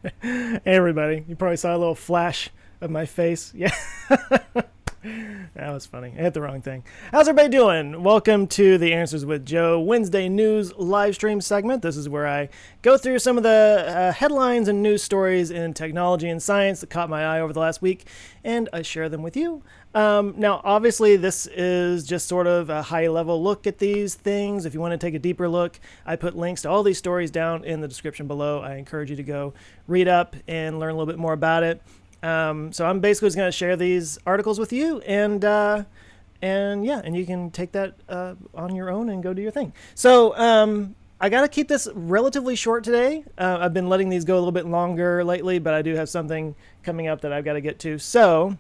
Hey everybody, you probably saw a little flash of my face. Yeah, that was funny. I hit the wrong thing. How's everybody doing? Welcome to the Answers with Joe Wednesday news live stream segment. This is where I go through some of the headlines and news stories in technology and science that caught my eye over the last week, and I share them with you. Now, obviously, this is just sort of a high-level look at these things. If you want to take a deeper look, I put links to all these stories down in the description below. I encourage you to go read up and learn a little bit more about it. So I'm basically just going to share these articles with you, and you can take that on your own and go do your thing. So I got to keep this relatively short today. I've been letting these go a little bit longer lately, but I do have something coming up that I've got to get to. So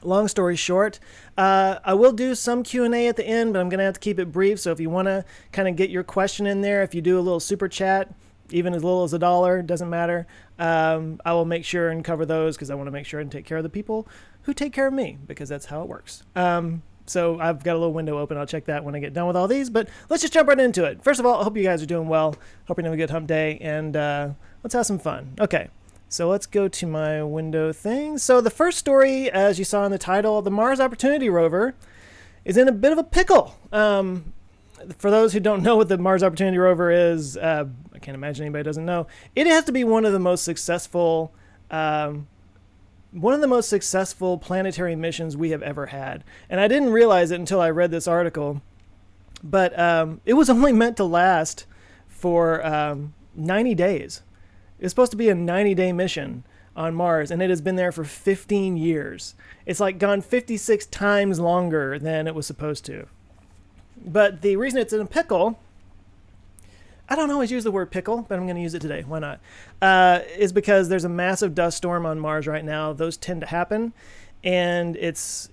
long story short, I will do some Q&A at the end, but I'm going to have to keep it brief. So if you want to kind of get your question in there, if you do a little super chat, even as little as $1, doesn't matter. I will make sure and cover those because I want to make sure and take care of the people who take care of me, because that's how it works. So I've got a little window open. I'll check that when I get done with all these, but let's just jump right into it. First of all, I hope you guys are doing well. Hope you're having a good hump day, and let's have some fun. Okay, so let's go to my window thing. So the first story, as you saw in the title, the Mars Opportunity Rover is in a bit of a pickle. For those who don't know what the Mars Opportunity Rover is, I can't imagine anybody doesn't know. It has to be one of the most successful planetary missions we have ever had. And I didn't realize it until I read this article, but it was only meant to last for 90 days. It's supposed to be a 90-day mission on Mars, and it has been there for 15 years. It's like gone 56 times longer than it was supposed to. But the reason it's in a pickle, I don't always use the word pickle, but I'm going to use it today. Why not? Is because there's a massive dust storm on Mars right now. Those tend to happen. And it's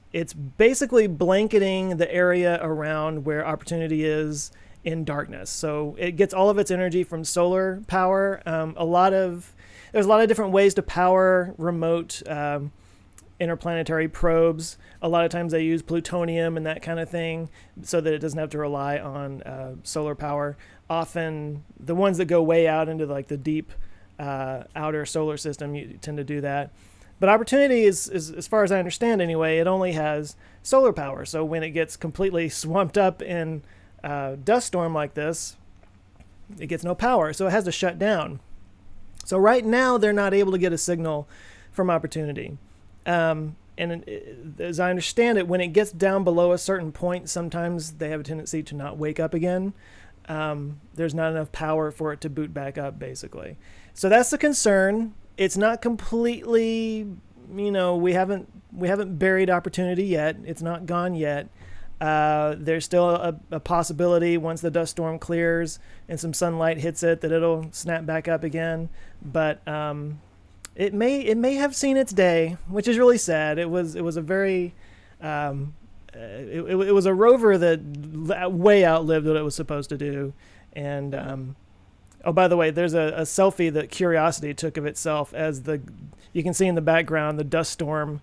basically blanketing the area around where Opportunity is in darkness. So it gets all of its energy from solar power. There's a lot of different ways to power remote interplanetary probes. A lot of times they use plutonium and that kind of thing so that it doesn't have to rely on solar power. Often the ones that go way out into like the deep outer solar system, you tend to do that. But Opportunity is, as far as I understand anyway, it only has solar power. So when it gets completely swamped up in a dust storm like this, it gets no power. So it has to shut down. So right now they're not able to get a signal from Opportunity. And as I understand it, when it gets down below a certain point, sometimes they have a tendency to not wake up again. There's not enough power for it to boot back up, basically. So that's the concern. It's not completely, we haven't buried Opportunity yet. It's not gone yet. There's still a possibility once the dust storm clears and some sunlight hits it that it'll snap back up again. But it may have seen its day, which is really sad. It was a very it was a rover that way outlived what it was supposed to do. And by the way, there's a selfie that Curiosity took of itself as you can see in the background the dust storm.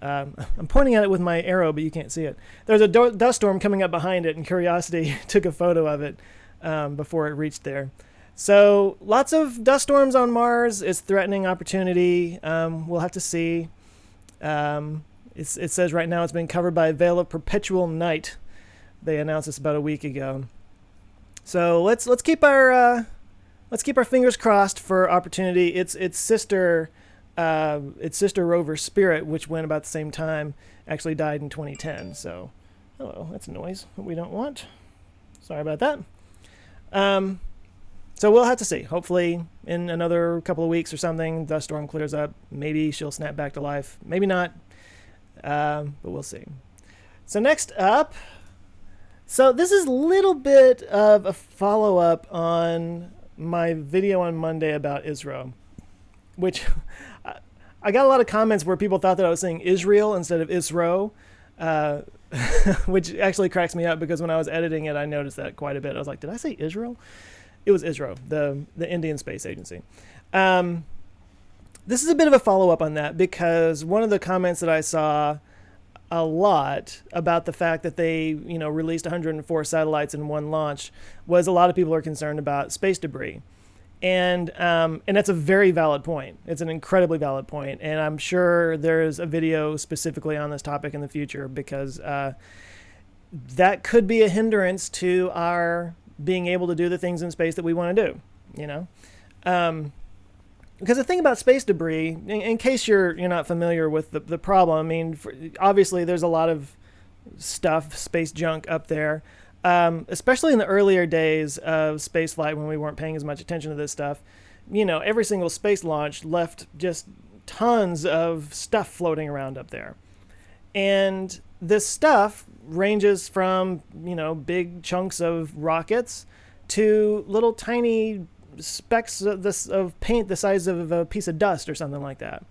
I'm pointing at it with my arrow, but you can't see it. There's a dust storm coming up behind it, and Curiosity took a photo of it before it reached there. So lots of dust storms on Mars. It's threatening Opportunity. We'll have to see. It says right now it's been covered by a veil of perpetual night. They announced this about a week ago. So let's keep our fingers crossed for Opportunity. Its sister rover Spirit, which went about the same time, actually died in 2010. So, hello, that's a noise that we don't want. Sorry about that. So we'll have to see. Hopefully in another couple of weeks or something, dust storm clears up. Maybe she'll snap back to life. Maybe not. But we'll see. So next up, so this is a little bit of a follow-up on my video on Monday about ISRO, which I got a lot of comments where people thought that I was saying Israel instead of ISRO, which actually cracks me up because when I was editing it, I noticed that quite a bit. I was like, did I say Israel? It was ISRO, the Indian Space Agency. This is a bit of a follow-up on that because one of the comments that I saw a lot about the fact that they, released 104 satellites in one launch was a lot of people are concerned about space debris. And that's a very valid point. It's an incredibly valid point, and I'm sure there's a video specifically on this topic in the future, because that could be a hindrance to our being able to do the things in space that we want to do. You know, because the thing about space debris, in case you're not familiar with the problem, I mean, obviously there's a lot of stuff, space junk up there. Especially in the earlier days of spaceflight, when we weren't paying as much attention to this stuff, every single space launch left just tons of stuff floating around up there. And this stuff ranges from, big chunks of rockets to little tiny specks of paint the size of a piece of dust or something like that.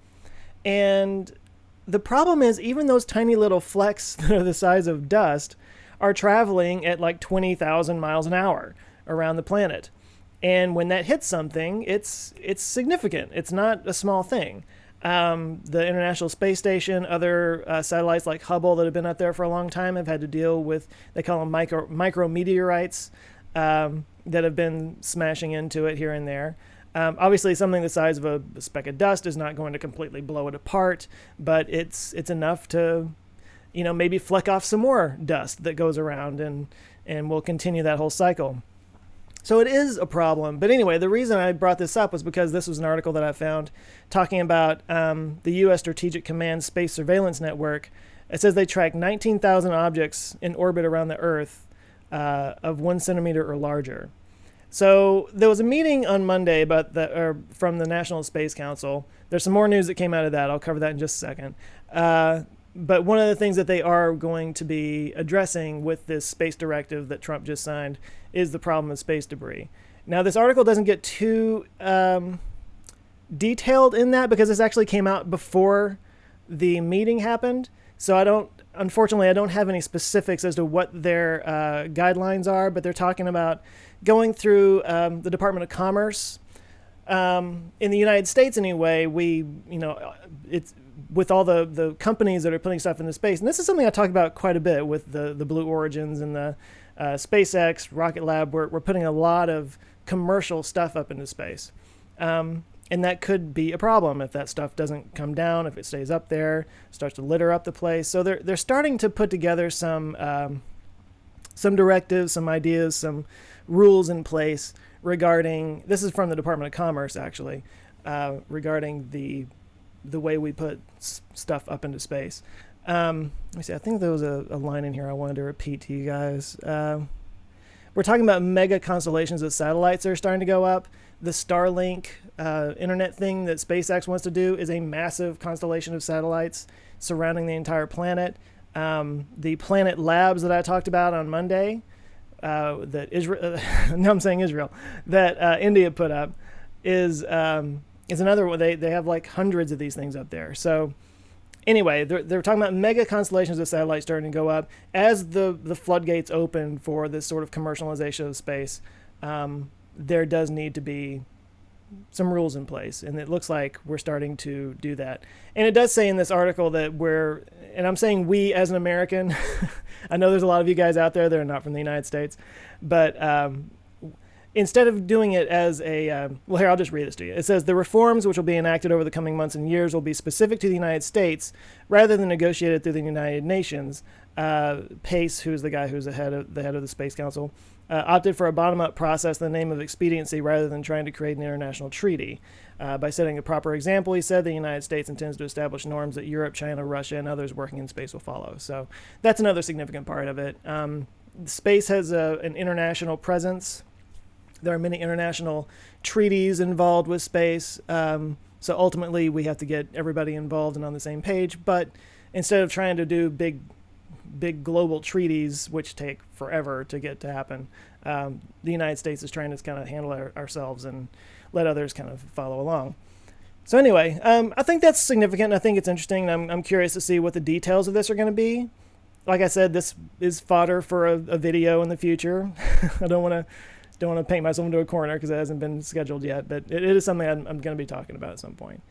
And the problem is, even those tiny little flecks that are the size of dust are traveling at like 20,000 miles an hour around the planet. And when that hits something, it's significant. It's not a small thing. The International Space Station, other satellites like Hubble that have been up there for a long time have had to deal with, they call them micrometeorites, that have been smashing into it here and there. Obviously, something the size of a speck of dust is not going to completely blow it apart, but it's enough to maybe fleck off some more dust that goes around, and we'll continue that whole cycle. So it is a problem. But anyway, the reason I brought this up was because this was an article that I found talking about the U.S. Strategic Command Space Surveillance Network. It says they tracked 19,000 objects in orbit around the Earth of 1 centimeter or larger. So there was a meeting on Monday from the National Space Council. There's some more news that came out of that. I'll cover that in just a second. But one of the things that they are going to be addressing with this space directive that Trump just signed is the problem of space debris. Now, this article doesn't get too detailed in that, because this actually came out before the meeting happened. So unfortunately, I don't have any specifics as to what their guidelines are, but they're talking about going through the Department of Commerce. In the United States anyway, it's with all the companies that are putting stuff into space. And this is something I talk about quite a bit with the Blue Origins and the SpaceX, Rocket Lab. We're putting a lot of commercial stuff up into space. And that could be a problem if that stuff doesn't come down, if it stays up there, starts to litter up the place. So they're starting to put together some directives, some ideas, some rules in place regarding, this is from the Department of Commerce actually, regarding the way we put stuff up into space. Let me see, I think there was a line in here I wanted to repeat to you guys. We're talking about mega constellations of satellites that are starting to go up. The Starlink internet thing that SpaceX wants to do is a massive constellation of satellites surrounding the entire planet. The Planet Labs that I talked about on Monday, that Israel, no, I'm saying Israel, that India put up is another one. They have like hundreds of these things up there. So anyway, they're talking about mega constellations of satellites starting to go up as the floodgates open for this sort of commercialization of space. There does need to be some rules in place, and it looks like we're starting to do that. And it does say in this article that and I'm saying we as an American, I know there's a lot of you guys out there that are not from the United States, but instead of doing it as here, I'll just read this to you. It says, the reforms which will be enacted over the coming months and years will be specific to the United States rather than negotiated through the United Nations. Pace, who's the guy who's the head of the Space Council, opted for a bottom-up process in the name of expediency rather than trying to create an international treaty. By setting a proper example, he said, the United States intends to establish norms that Europe, China, Russia, and others working in space will follow. So that's another significant part of it. Space has an international presence. There are many international treaties involved with space. So ultimately, we have to get everybody involved and on the same page. But instead of trying to do big global treaties, which take forever to get to happen, the United States is trying to kind of handle ourselves and let others kind of follow along. So anyway, I think that's significant. I think it's interesting. I'm curious to see what the details of this are going to be. Like I said, this is fodder for a video in the future. I don't want to paint myself into a corner because it hasn't been scheduled yet, but it is something I'm going to be talking about at some point.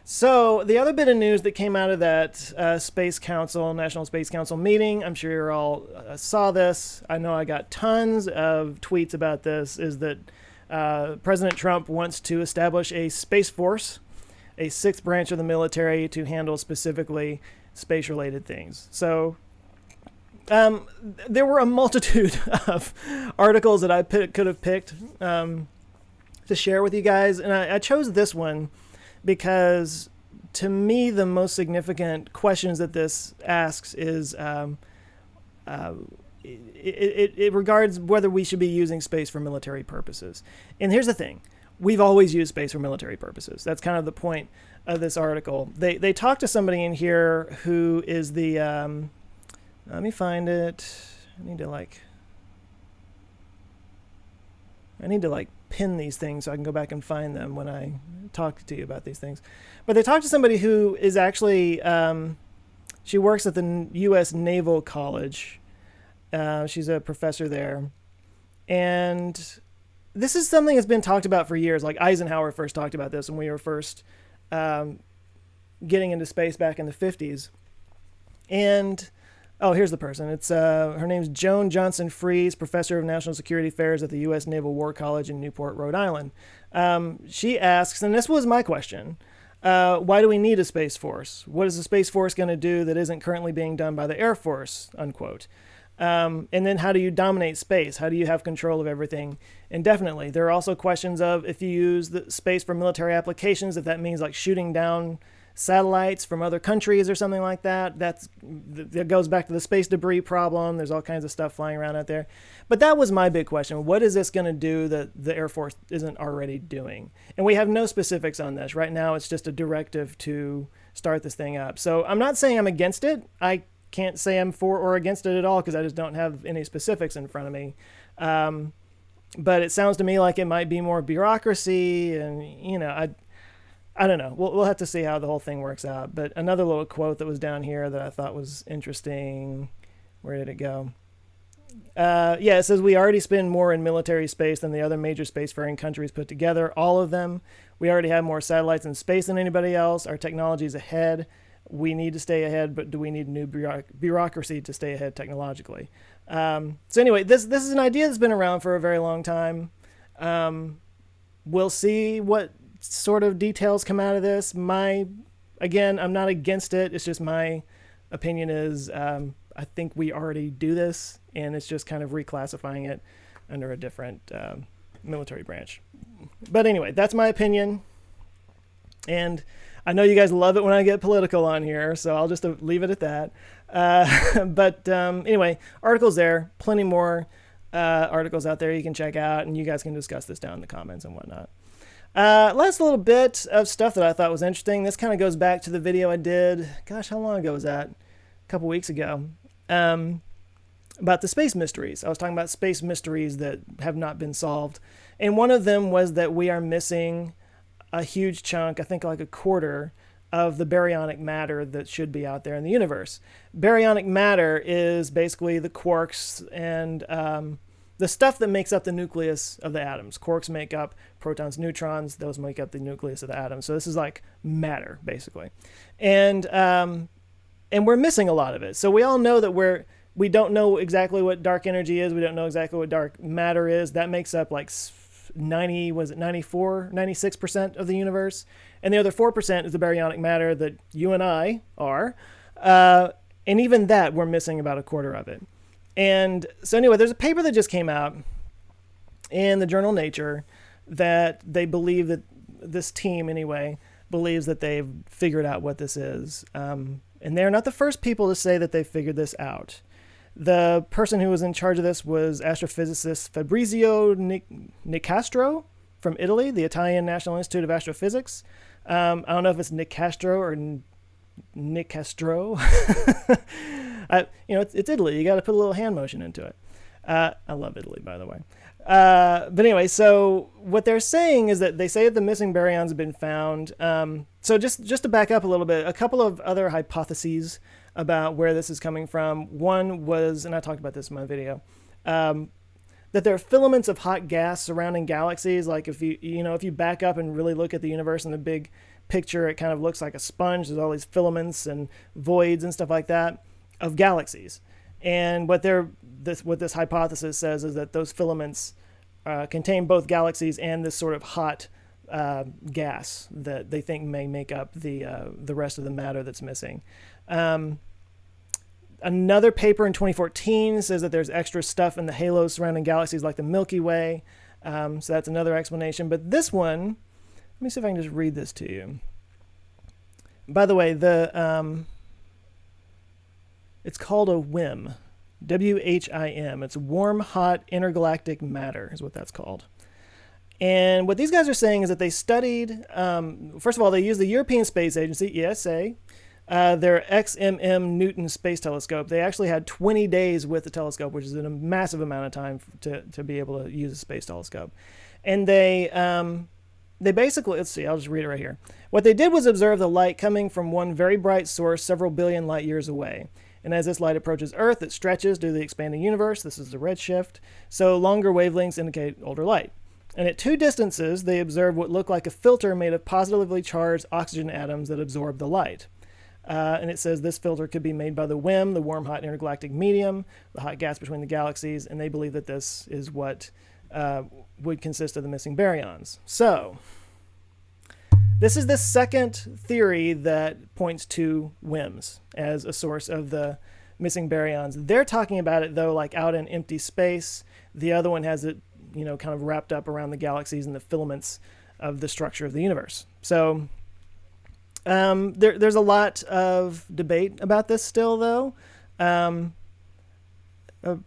So the other bit of news that came out of that National Space Council meeting, I'm sure you all saw this. I know I got tons of tweets about this, is that President Trump wants to establish a Space Force, a sixth branch of the military to handle specifically space-related things. So there were a multitude of articles that I could have picked to share with you guys, and I chose this one because, to me, the most significant questions that this asks is it regards whether we should be using space for military purposes. And here's the thing. We've always used space for military purposes. That's kind of the point of this article. They talk to somebody in here who is the... let me find it. I need to pin these things so I can go back and find them when I talk to you about these things. But they talk to somebody who is actually... she works at the U.S. Naval College. She's a professor there. And this is something that's been talked about for years. Like Eisenhower first talked about this when we were first getting into space back in the 50s. And, oh, here's the person. It's her name's Joan Johnson Fries, professor of national security affairs at the U.S. Naval War College in Newport, Rhode Island. She asks, and this was my question, why do we need a Space Force? What is the Space Force going to do that isn't currently being done by the Air Force, unquote. And then how do you dominate space? How do you have control of everything indefinitely? There are also questions of if you use the space for military applications, if that means like shooting down satellites from other countries or something like that. That goes back to the space debris problem. There's all kinds of stuff flying around out there. But that was my big question. What is this going to do that the Air Force isn't already doing? And we have no specifics on this. Right now, it's just a directive to start this thing up. So I'm not saying I'm against it. I can't say I'm for or against it at all because I just don't have any specifics in front of me. But it sounds to me like it might be more bureaucracy, and I don't know. We'll have to see how the whole thing works out. But another little quote that was down here that I thought was interesting. Where did it go? It says, we already spend more in military space than the other major spacefaring countries put together, all of them. We already have more satellites in space than anybody else. Our technology is ahead. We need to stay ahead, but do we need new bureaucracy to stay ahead technologically? So anyway, this is an idea that's been around for a very long time. We'll see what sort of details come out of this. Again, I'm not against it. It's just my opinion is I think we already do this, and it's just kind of reclassifying it under a different military branch. But anyway, that's my opinion. And I know you guys love it when I get political on here, so I'll just leave it at that. But anyway, articles there, plenty more articles out there you can check out, and you guys can discuss this down in the comments and whatnot. Last little bit of stuff that I thought was interesting. This kind of goes back to the video I did, gosh, how long ago was that? A couple weeks ago. About the space mysteries. I was talking about space mysteries that have not been solved. And one of them was that we are missing a huge chunk, I think like a quarter, of the baryonic matter that should be out there in the universe. Baryonic matter is basically the quarks and the stuff that makes up the nucleus of the atoms. Quarks make up protons, neutrons. Those make up the nucleus of the atom. So this is like matter, basically. And we're missing a lot of it. So we all know that we don't know exactly what dark energy is. We don't know exactly what dark matter is. That makes up like 96% of the universe. And the other 4% is the baryonic matter that you and I are. And even that, we're missing about a quarter of it. And so anyway, there's a paper that just came out in the journal Nature that they believe that this team, anyway, believes that they've figured out what this is. And they're not the first people to say that they figured this out. The person who was in charge of this was astrophysicist Fabrizio Nicastro from Italy, the Italian National Institute of Astrophysics. I don't know if it's Nicastro or Nicastro. It's Italy. You got to put a little hand motion into it. I love Italy, by the way. But anyway, so what they're saying is that they say that the missing baryons have been found. So just to back up a little bit, a couple of other hypotheses about where this is coming from. One was, and I talked about this in my video, that there are filaments of hot gas surrounding galaxies. Like if you back up and really look at the universe in the big picture, it kind of looks like a sponge. There's all these filaments and voids and stuff like that of galaxies. And what this hypothesis says is that those filaments contain both galaxies and this sort of hot gas that they think may make up the rest of the matter that's missing. Another paper in 2014 says that there's extra stuff in the halos surrounding galaxies like the Milky Way. So that's another explanation. But this one, let me see if I can just read this to you. By the way, it's called a WHIM, WHIM. It's warm, hot, intergalactic matter is what that's called. And what these guys are saying is that they studied, first of all, they used the European Space Agency, ESA, their XMM Newton Space Telescope. They actually had 20 days with the telescope, which is a massive amount of time to be able to use a space telescope. And they basically, let's see, I'll just read it right here. What they did was observe the light coming from one very bright source several billion light years away. And as this light approaches Earth, it stretches due to the expanding universe. This is the redshift. So longer wavelengths indicate older light. And at two distances, they observed what looked like a filter made of positively charged oxygen atoms that absorb the light. And it says this filter could be made by the WHIM, the warm, hot, intergalactic medium, the hot gas between the galaxies, and they believe that this is what would consist of the missing baryons. So, this is the second theory that points to WHIMs as a source of the missing baryons. They're talking about it, though, like out in empty space. The other one has it, kind of wrapped up around the galaxies and the filaments of the structure of the universe. So, there's a lot of debate about this still, though.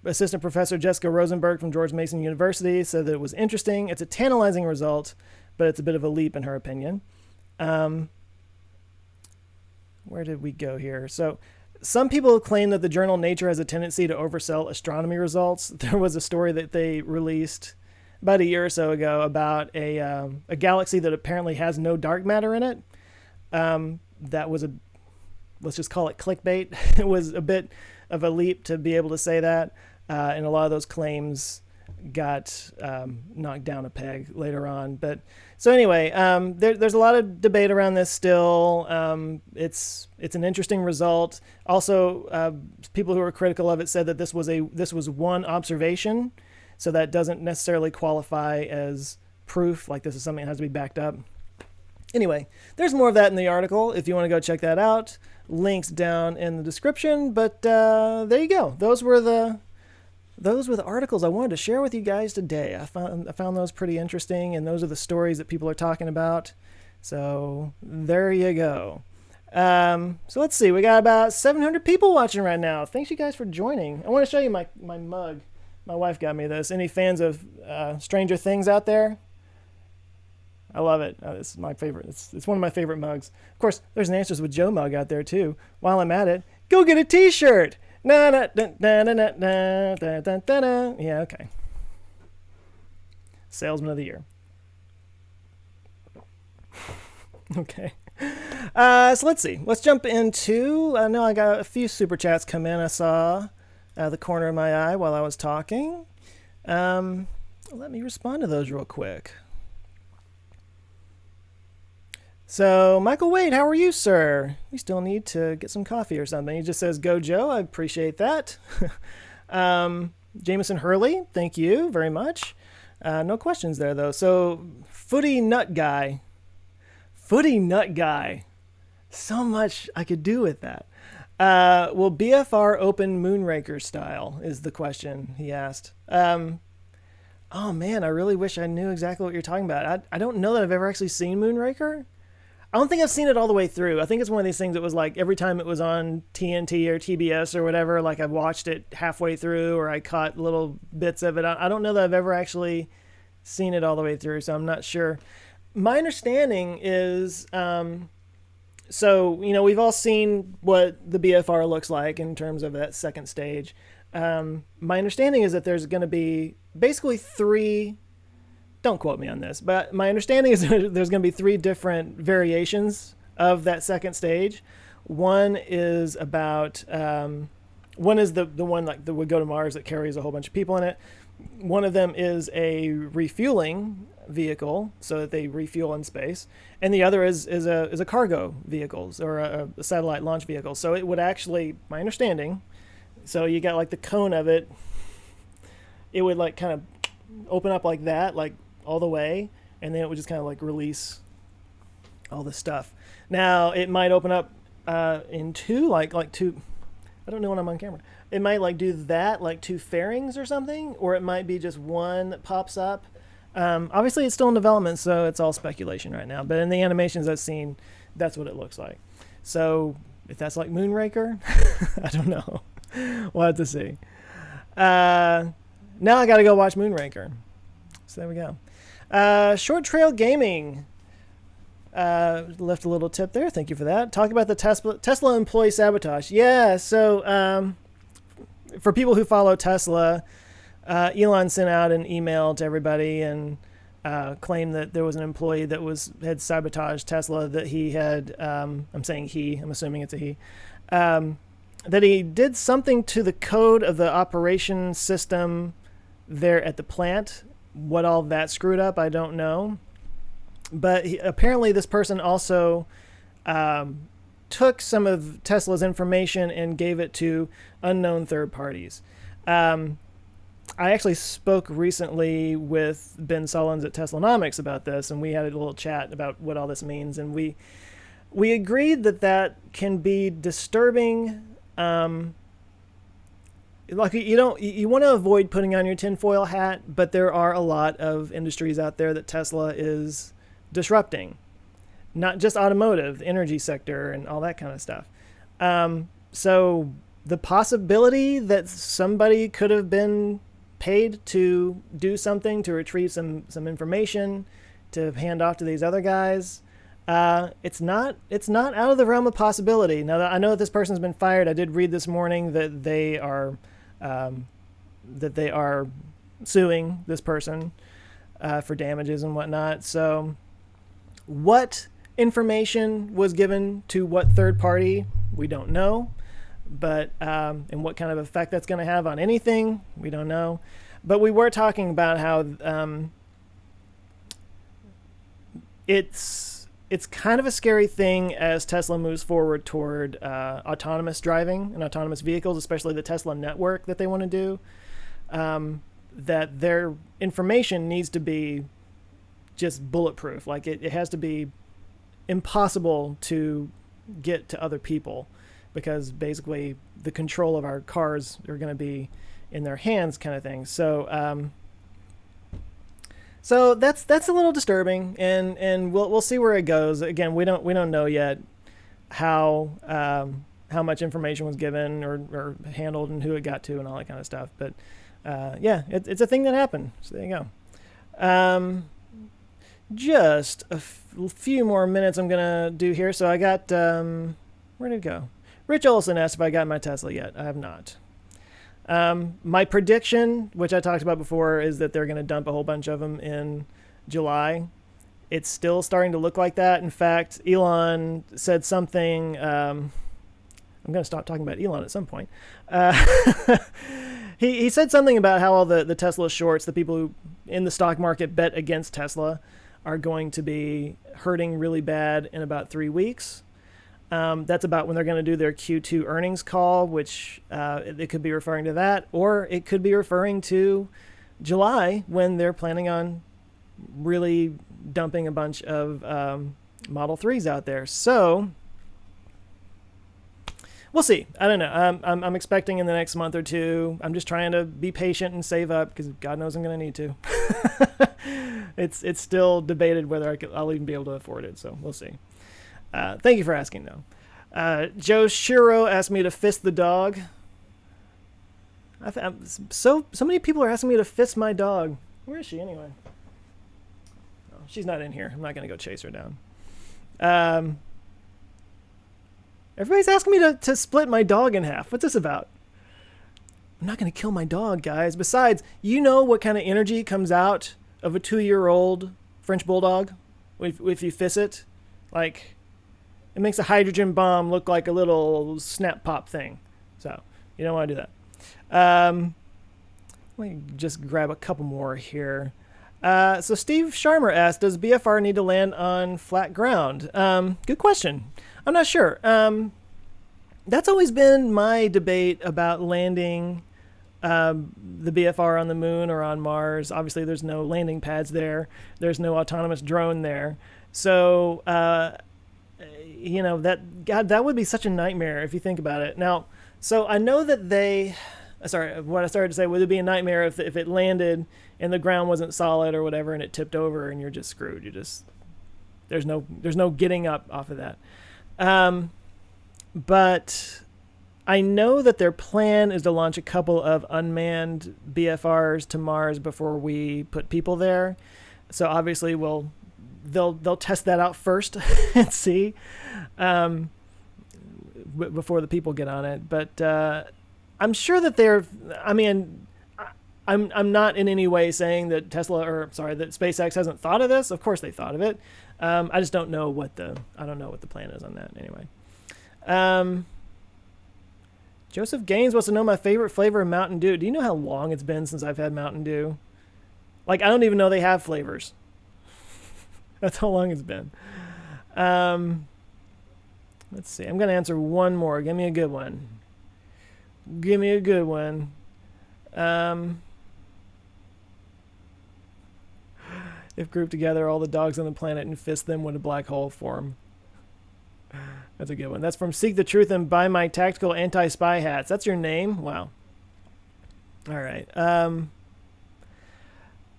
Assistant Professor Jessica Rosenberg from George Mason University said that it was interesting. It's a tantalizing result, but it's a bit of a leap in her opinion. Where did we go here? So some people claim that the journal Nature has a tendency to oversell astronomy results. There was a story that they released about a year or so ago about a galaxy that apparently has no dark matter in it. That was let's just call it clickbait. It was a bit of a leap to be able to say that. And a lot of those claims got knocked down a peg later on. But so anyway, there's a lot of debate around this still. It's an interesting result. Also, people who were critical of it said that this was one observation, so that doesn't necessarily qualify as proof. Like this is something that has to be backed up. Anyway, there's more of that in the article if you want to go check that out. Links down in the description. But there you go. Those were the articles I wanted to share with you guys today. I found those pretty interesting, and those are the stories that people are talking about. So there you go. So let's see. We got about 700 people watching right now. Thanks you guys for joining. I want to show you my mug. My wife got me this. Any fans of Stranger Things out there? I love it. It's my favorite. It's one of my favorite mugs. Of course, there's an Answers with Joe mug out there too. While I'm at it, go get a t-shirt. Na na na na na na na na na. Yeah, okay. Salesman of the year. Okay. So let's see. Let's jump into. I know I got a few super chats come in. I saw the corner of my eye while I was talking. Let me respond to those real quick. So, Michael Wade, how are you, sir? We still need to get some coffee or something. He just says, go, Joe. I appreciate that. Jameson Hurley, thank you very much. No questions there, though. So, Footy Nut Guy. So much I could do with that. Will BFR open Moonraker style is the question he asked. Oh, man, I really wish I knew exactly what you're talking about. I don't know that I've ever actually seen Moonraker. I don't think I've seen it all the way through. I think it's one of these things that was like every time it was on TNT or TBS or whatever, like I watched it halfway through or I caught little bits of it. I don't know that I've ever actually seen it all the way through, so I'm not sure. My understanding is, so, we've all seen what the BFR looks like in terms of that second stage. My understanding is that there's going to be basically three. Don't quote me on this, but my understanding is that there's going to be three different variations of that second stage. One is about, one is the one like that would go to Mars that carries a whole bunch of people in it. One of them is a refueling vehicle so that they refuel in space. And the other is a cargo vehicles or a satellite launch vehicle. So it would actually, my understanding, so you got like the cone of it, it would like kind of open up like that, like all the way, and then it would just kind of like release all the stuff. Now it might open up in two, like two. I don't know when I'm on camera. It might like do that, like two fairings or something, or it might be just one that pops up. Obviously, it's still in development, so it's all speculation right now. But in the animations I've seen, that's what it looks like. So if that's like Moonraker, I don't know. We'll have to see. Now I got to go watch Moonraker. So there we go. Short Trail Gaming left a little tip there. Thank you for that. Talk about the Tesla employee sabotage. Yeah, so for people who follow Tesla, Elon sent out an email to everybody and claimed that there was an employee that had sabotaged Tesla, that he had, I'm saying he, I'm assuming it's a he, that he did something to the code of the operation system there at the plant. What all that screwed up, I don't know. But apparently this person also took some of Tesla's information and gave it to unknown third parties. I actually spoke recently with Ben Sullins at Teslanomics about this, and we had a little chat about what all this means, and we agreed that can be disturbing. Like you want to avoid putting on your tinfoil hat, but there are a lot of industries out there that Tesla is disrupting, not just automotive, energy sector, and all that kind of stuff. So the possibility that somebody could have been paid to do something, to retrieve some information, to hand off to these other guys, it's not out of the realm of possibility. Now, I know that this person's been fired. I did read this morning that they are suing this person for damages and whatnot. So what information was given to what third party, we don't know. But and what kind of effect that's going to have on anything, we don't know. But we were talking about how it's kind of a scary thing as Tesla moves forward toward autonomous driving and autonomous vehicles, especially the Tesla network that they want to do, that their information needs to be just bulletproof. Like it has to be impossible to get to other people, because basically the control of our cars are going to be in their hands, kind of thing. So so that's a little disturbing, and we'll see where it goes. Again, we don't know yet how much information was given or handled and who it got to and all that kind of stuff. But yeah, it's a thing that happened. So there you go. Just a few more minutes I'm gonna do here. So I got where did it go? Rich Olson asked if I got my Tesla yet. I have not. My prediction, which I talked about before, is that they're going to dump a whole bunch of them in July. It's still starting to look like that. In fact, Elon said something. I'm going to stop talking about Elon at some point. He said something about how all the Tesla shorts, the people who in the stock market bet against Tesla, are going to be hurting really bad in about 3 weeks. That's about when they're going to do their Q2 earnings call, which it could be referring to that, or it could be referring to July, when they're planning on really dumping a bunch of Model 3s out there. So we'll see. I don't know. I'm expecting in the next month or two. I'm just trying to be patient and save up, because God knows I'm going to need to. It's still debated whether I'll even be able to afford it. So we'll see. Thank you for asking, though. Joe Shiro asked me to fist the dog. So many people are asking me to fist my dog. Where is she anyway? Oh, she's not in here. I'm not going to go chase her down. Everybody's asking me to split my dog in half. What's this about? I'm not going to kill my dog, guys. Besides, you know what kind of energy comes out of a 2-year-old French bulldog if you fist it? Like, it makes a hydrogen bomb look like a little snap pop thing. So you don't want to do that. Let me just grab a couple more here. So Steve Sharmer asked, does BFR need to land on flat ground? Good question. I'm not sure. That's always been my debate about landing the BFR on the moon or on Mars. Obviously, there's no landing pads there. There's no autonomous drone there. So, that would be such a nightmare if you think about it. Now, so I know that what I started to say, would it be a nightmare if it landed and the ground wasn't solid or whatever and it tipped over and you're just screwed. There's no getting up off of that. But I know that their plan is to launch a couple of unmanned BFRs to Mars before we put people there. So obviously they'll test that out first and see before the people get on it. But I'm sure that I'm not in any way saying that that SpaceX hasn't thought of this. Of course they thought of it. I just don't know what the plan is on that anyway. Joseph Gaines wants to know my favorite flavor of Mountain Dew. Do you know how long it's been since I've had Mountain Dew? Like, I don't even know they have flavors. That's how long it's been. Let's see. I'm going to answer one more. Give me a good one. If grouped together, all the dogs on the planet and fist them, would a black hole form? That's a good one. That's from Seek the Truth and Buy My Tactical Anti-Spy Hats. That's your name? Wow. All right.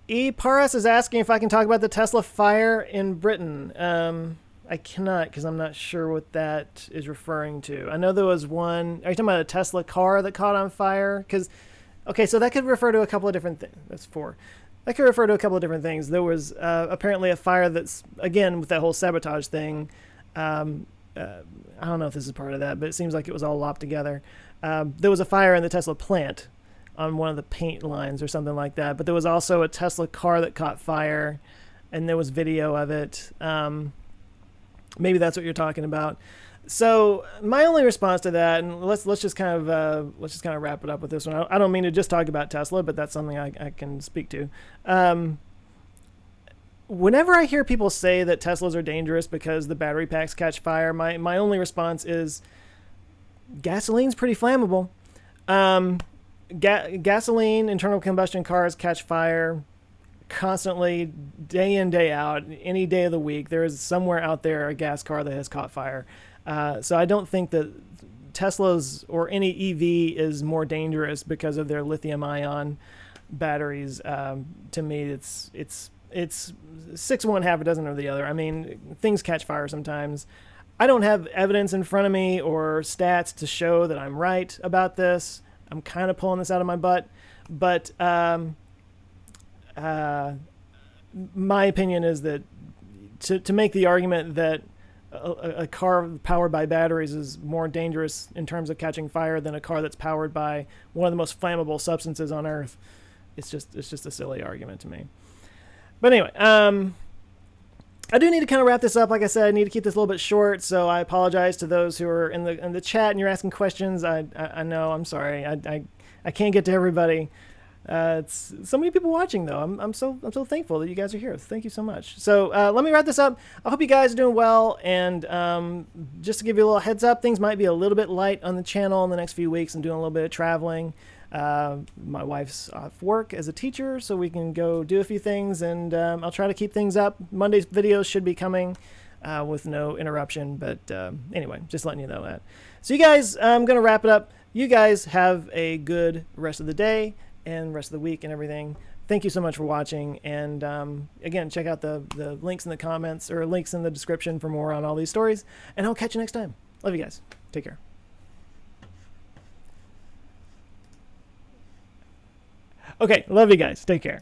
E. Paras is asking if I can talk about the Tesla fire in Britain. I cannot because I'm not sure what that is referring to. I know there was one. Are you talking about a Tesla car that caught on fire? So that could refer to a couple of different things. That's 4. That could refer to a couple of different things. There was apparently a fire that's, again, with that whole sabotage thing. I don't know if this is part of that, but it seems like it was all lopped together. There was a fire in the Tesla plant on one of the paint lines or something like that. But there was also a Tesla car that caught fire, and there was video of it. Maybe that's what you're talking about. So my only response to that, and let's just kind of wrap it up with this one. I don't mean to just talk about Tesla, but that's something I can speak to. Whenever I hear people say that Teslas are dangerous because the battery packs catch fire, my only response is gasoline's pretty flammable. Gasoline, internal combustion cars catch fire constantly, day in, day out, any day of the week. There is somewhere out there a gas car that has caught fire. So I don't think that Teslas or any EV is more dangerous because of their lithium-ion batteries. To me, it's 6 one, half a dozen of the other. I mean, things catch fire sometimes. I don't have evidence in front of me or stats to show that I'm right about this. I'm kind of pulling this out of my butt, but my opinion is that to make the argument that a car powered by batteries is more dangerous in terms of catching fire than a car that's powered by one of the most flammable substances on Earth, it's just a silly argument to me. But anyway, I do need to kind of wrap this up. Like I said, I need to keep this a little bit short, so I apologize to those who are in the chat and you're asking questions. I know, I'm sorry. I can't get to everybody. It's so many people watching though. I'm so thankful that you guys are here. Thank you so much. So let me wrap this up. I hope you guys are doing well, and just to give you a little heads up, things might be a little bit light on the channel in the next few weeks. I'm doing a little bit of traveling. My wife's off work as a teacher, so we can go do a few things, and I'll try to keep things up. Monday's videos should be coming with no interruption, but anyway, just letting you know that. So you guys, I'm going to wrap it up. You guys have a good rest of the day and rest of the week and everything. Thank you so much for watching, and again, check out the links in the comments or links in the description for more on all these stories, and I'll catch you next time. Love you guys. Take care. Okay, love you guys. Take care.